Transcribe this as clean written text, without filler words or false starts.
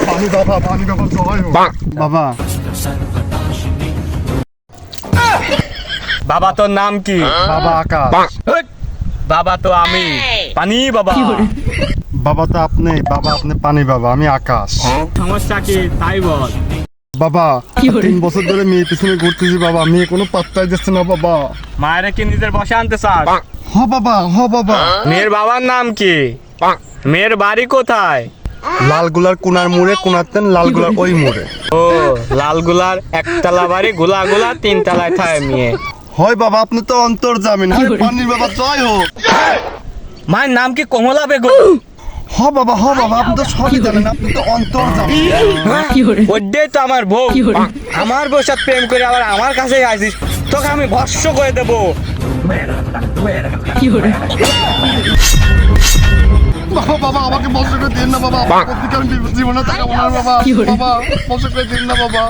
পানি বাবা জয় হোক বাবা। বাবা তোর নাম কি? বাবা আকাশ। হেৎ, বাবা তো আমি পানি বাবা। বাবা তো আপনি, বাবা আপনি পানি বাবা, আমি আকাশ। সমস্যা কি তাই বল। বাবা 3 বছর ধরে মেয়ে পিছনে ঘুরতেছি বাবা, মেয়ে কোনো পাত্তাই দিচ্ছে না বাবা। মায়ের কি নিজের বসে আনতে চাস? হ বাবা। মেয়ের বাবার নাম কি? মেয়ের বাড়ি কোথায়? লালগুলার কোনার মোড়ে, কোনাতেন লালগুলার ওই মোড়ে। ও লালগুলার একতলা বাড়ি, গুলা 3 তলায় থাকে মেয়ে। হয় বাবা আপনি তো অন্তর জামিন, হয় পানির বাবা জয় হোক। মায়ের নাম কি কমলা বেগম? হ বাবা আপনি তো সবই জানেন, আপনি তো অন্তর জামিন। ওইটাই তো আমার বউ। আমার বউর সাথে প্রেম করে আবার আমার কাছে আসিস, তোকে আমি ভস্য করে দেবো। বাবা আমাকে বসে করে দিন না বাবা, আমার প্রতিকার জীবনে টাকা বাবা, বাবা বসে করে দিন না বাবা।